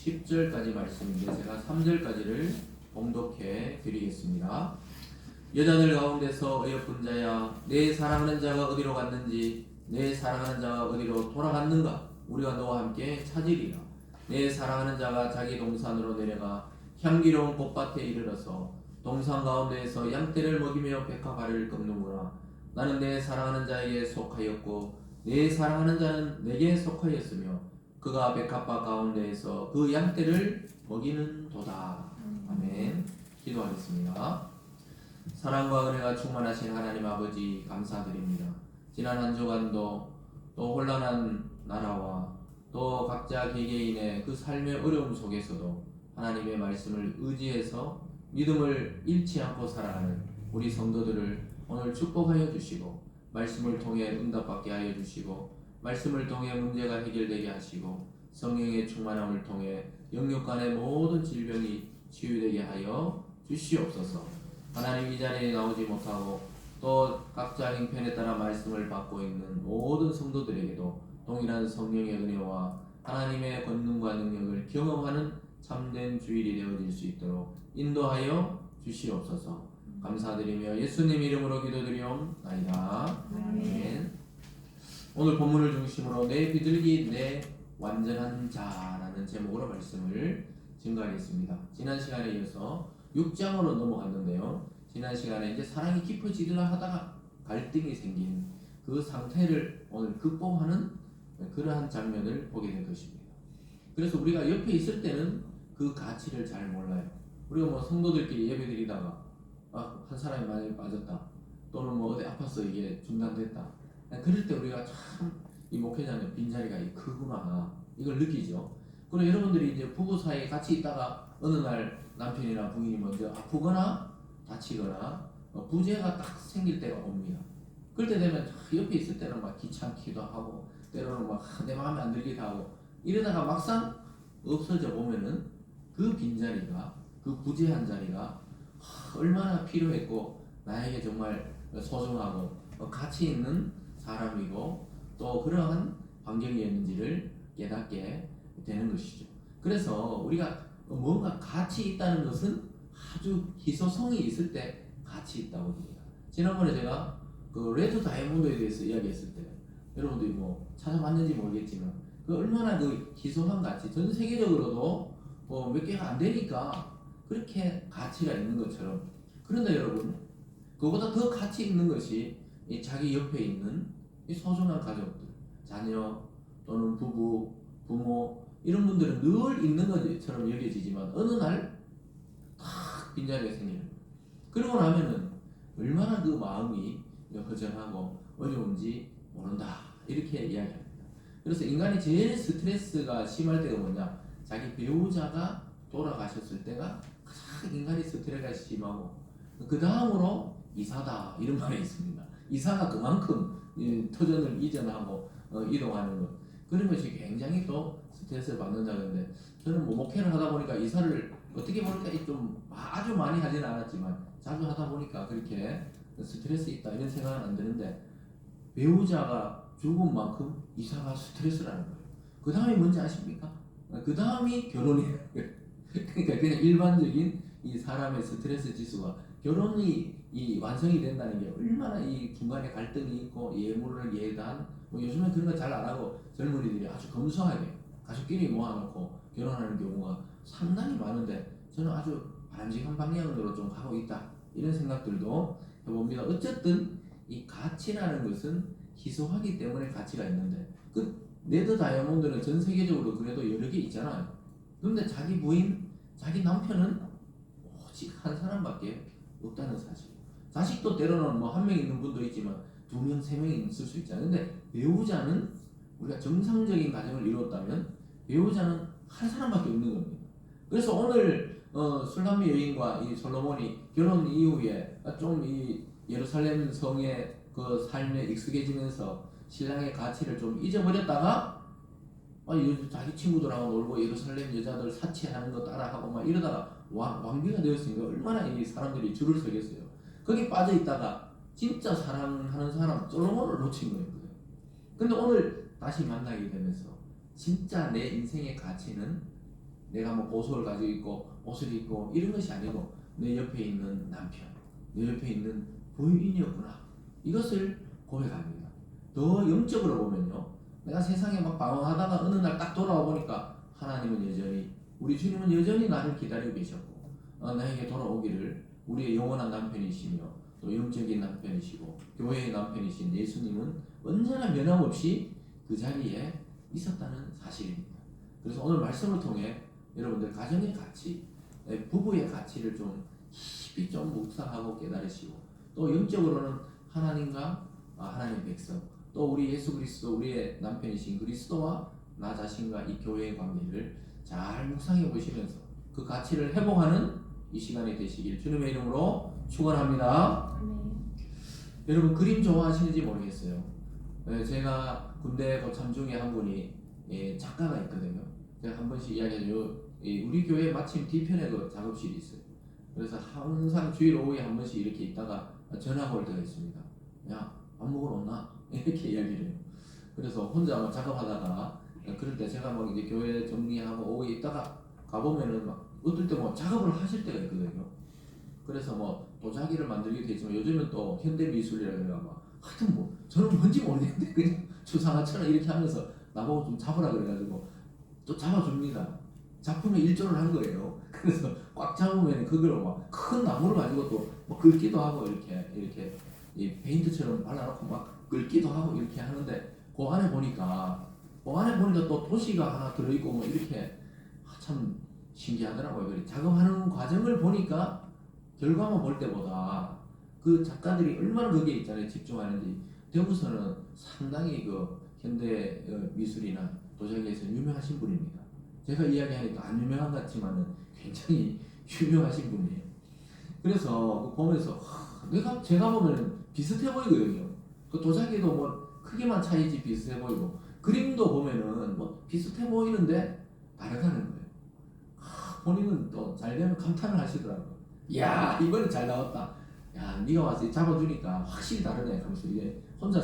10절까지 말씀인데 제가 3절까지를 봉독해 드리겠습니다. 여자들 가운데서 어여쁜 자야, 내 사랑하는 자가 어디로 갔는지, 내 사랑하는 자가 어디로 돌아갔는가? 우리가 너와 함께 찾으리라. 내 사랑하는 자가 자기 동산으로 내려가 향기로운 꽃밭에 이르러서 동산 가운데에서 양떼를 먹이며 백합화를 꺾는구나. 나는 내 사랑하는 자에게 속하였고 내 사랑하는 자는 내게 속하였으며 그가 백합화 가운데에서 그 양떼를 먹이는도다. 아멘. 기도하겠습니다. 사랑과 은혜가 충만하신 하나님 아버지 감사드립니다. 지난 한 주간도 또 혼란한 나라와 또 각자 개개인의 그 삶의 어려움 속에서도 하나님의 말씀을 의지해서 믿음을 잃지 않고 살아가는 우리 성도들을 오늘 축복하여 주시고 말씀을 통해 응답받게 하여 주시고 말씀을 통해 문제가 해결되게 하시고 성령의 충만함을 통해 영육 간의 모든 질병이 치유되게 하여 주시옵소서. 하나님, 이 자리에 나오지 못하고 또 각자 형편에 따라 말씀을 받고 있는 모든 성도들에게도 동일한 성령의 은혜와 하나님의 권능과 능력을 경험하는 참된 주일이 되어질 수 있도록 인도하여 주시옵소서. 감사드리며 예수님 이름으로 기도드리옵나이다. 아멘. 오늘 본문을 중심으로 내 비둘기 내 완전한 자라는 제목으로 말씀을 증가하겠습니다. 지난 시간에 이어서 6장으로 넘어갔는데요. 지난 시간에 이제 사랑이 깊어지려 하다가 갈등이 생긴 그 상태를 오늘 극복하는 그러한 장면을 보게 될 것입니다. 그래서 우리가 옆에 있을 때는 그 가치를 잘 몰라요. 우리가 뭐 성도들끼리 예배 드리다가 한 사람이 만약에 빠졌다, 또는 뭐 어디 아파서 이게 중단됐다, 그럴 때 우리가 참 이 목회자는 빈자리가 크구나 이걸 느끼죠. 그리고 여러분들이 이제 부부 사이에 같이 있다가 어느 날 남편이나 부인이 먼저 아프거나 다치거나 부재가 딱 생길 때가 옵니다. 그럴 때 되면 옆에 있을 때는 막 귀찮기도 하고 때로는 막 내 마음에 안 들기도 하고 이러다가 막상 없어져 보면은 그 빈자리가, 그 부재한 자리가 얼마나 필요했고 나에게 정말 소중하고 가치 있는 사람이고 또 그러한 환경이었는지를 깨닫게 되는 것이죠. 그래서 우리가 뭔가 가치 있다는 것은 아주 희소성이 있을 때 가치 있다고 봅니다. 지난번에 제가 그 레드 다이아몬드에 대해서 이야기했을 때 여러분들이 뭐 찾아봤는지 모르겠지만 그 얼마나 그 희소한 가치, 전 세계적으로도 몇 개가 안 되니까 그렇게 가치가 있는 것처럼, 그런데 여러분 그보다 더 가치 있는 것이 이 자기 옆에 있는 이 소중한 가족들, 자녀 또는 부부, 부모 이런 분들은 늘 있는 것처럼 여겨지지만 어느 날 탁 빈자리가 생기는 거예요. 그러고 나면은 얼마나 그 마음이 허전하고 어려운지 모른다 이렇게 이야기합니다. 그래서 인간이 제일 스트레스가 심할 때가 뭐냐? 자기 배우자가 돌아가셨을 때가 가장 인간이 스트레스가 심하고 그 다음으로 이사다 이런 말이 있습니다. 이사가 그만큼 터전을 이전하고 이동하는 것, 그런 것이 굉장히 또 스트레스를 받는다는데, 저는 뭐 목회를 하다 보니까 이사를 어떻게 보니까 좀 아주 많이 하지는 않았지만 자주 하다 보니까 그렇게 스트레스 있다 이런 생각은 안 드는데, 배우자가 죽은 만큼 이사가 스트레스라는 거예요. 그 다음이 뭔지 아십니까? 그 다음이 결혼이에요. 그러니까 그냥 일반적인 이 사람의 스트레스 지수가 결혼이 완성이 된다는 게 얼마나 이 중간에 갈등이 있고 예물을 예단, 뭐 요즘엔 그런 거 잘 안 하고 젊은이들이 아주 검소하게 가족끼리 모아놓고 결혼하는 경우가 상당히 많은데, 저는 아주 바람직한 방향으로 좀 가고 있다 이런 생각들도 해봅니다. 어쨌든 이 가치라는 것은 희소하기 때문에 가치가 있는데, 그 레드 다이아몬드는 전 세계적으로 그래도 여러 개 있잖아요. 그런데 자기 부인, 자기 남편은 오직 한 사람밖에 없다는 사실. 자식도 때로는 뭐 한 명 있는 분도 있지만 두 명, 세 명이 있을 수 있잖아요. 근데 배우자는, 우리가 정상적인 가정을 이루었다면 배우자는 한 사람밖에 없는 겁니다. 그래서 오늘 술람미 여인과 이 솔로몬이 결혼 이후에 좀 이 예루살렘 성의 그 삶에 익숙해지면서 신랑의 가치를 좀 잊어버렸다가 자기 친구들하고 놀고 예루살렘 여자들 사치하는 거 따라하고 막 이러다가 왕비가 되었으니까 얼마나 이 사람들이 줄을 서겠어요. 거기 빠져 있다가 진짜 사랑하는 사람 솔로몬을 놓친 거예요. 근데 오늘 다시 만나게 되면서 진짜 내 인생의 가치는 내가 뭐 보석을 가지고 있고 옷을 입고 이런 것이 아니고 내 옆에 있는 남편, 내 옆에 있는 부인이었구나. 이것을 고백합니다. 더 영적으로 보면요. 내가 세상에 막 방황하다가 어느 날 딱 돌아와 보니까 하나님은 여전히, 우리 주님은 여전히 나를 기다리고 계셨고 나에게 돌아오기를, 우리의 영원한 남편이시며 또 영적인 남편이시고 교회의 남편이신 예수님은 언제나 변함없이 그 자리에 있었다는 사실입니다. 그래서 오늘 말씀을 통해 여러분들 가정의 가치, 부부의 가치를 좀 깊이 좀 묵상하고 깨달으시고, 또 영적으로는 하나님과 하나님의 백성, 또 우리 예수 그리스도, 우리의 남편이신 그리스도와 나 자신과 이 교회의 관계를 잘 묵상해 보시면서 그 가치를 회복하는 이 시간이 되시길 주님의 이름으로 축원합니다. 여러분 그림 좋아하시는지 모르겠어요. 제가 군대 고참 중에 한 분이 작가가 있거든요. 제가 한 번씩 이야기하죠. 우리 교회에 마침 뒤편에 그 작업실이 있어요. 그래서 항상 주일 오후에 한 번씩 이렇게 있다가 전화가 올 때가 있습니다. 야, 밥 먹으러 온나? 이렇게 이야기를 해요. 그래서 혼자 막 작업하다가, 그럴 때 제가 막 이제 교회 정리하고 오후에 있다가 가보면은 막 어떨 때 뭐 작업을 하실 때가 있거든요. 그래서 뭐 도자기를 만들기도 했지만 요즘은 또 현대미술이라 그래가 막 하여튼 뭐 저는 뭔지 모르겠는데 그냥 주상아처럼 이렇게 하면서 나보고 좀 잡으라 그래가지고 또 잡아줍니다. 작품에 일조를 한 거예요. 그래서 꽉 잡으면 그걸 막 큰 나무를 가지고 또 뭐 긁기도 하고 이렇게 이 페인트처럼 발라놓고 막 긁기도 하고 이렇게 하는데 그 안에 보니까 또 도시가 하나 들어있고 뭐 이렇게 참 신기하더라고요. 그래 작업하는 과정을 보니까 결과만 볼 때보다 그 작가들이 얼마나 거기에 있잖아요. 집중하는지. 대구서는 상당히 그 현대 미술이나 도자기에서 유명하신 분입니다. 제가 이야기하니까 안 유명한 것 같지만은 굉장히 유명하신 분이에요. 그래서 보면서 제가 보면 비슷해 보이거든요. 그 도자기도 뭐 크기만 차이지 비슷해 보이고, 그림도 보면은 뭐 비슷해 보이는데 다르다는 거예요. 본인은 또 잘 되면 감탄을 하시더라고요. 이야, 이번에 잘 나왔다. 야, 네가 와서 잡아주니까 확실히 다르네 하면서 이게 혼자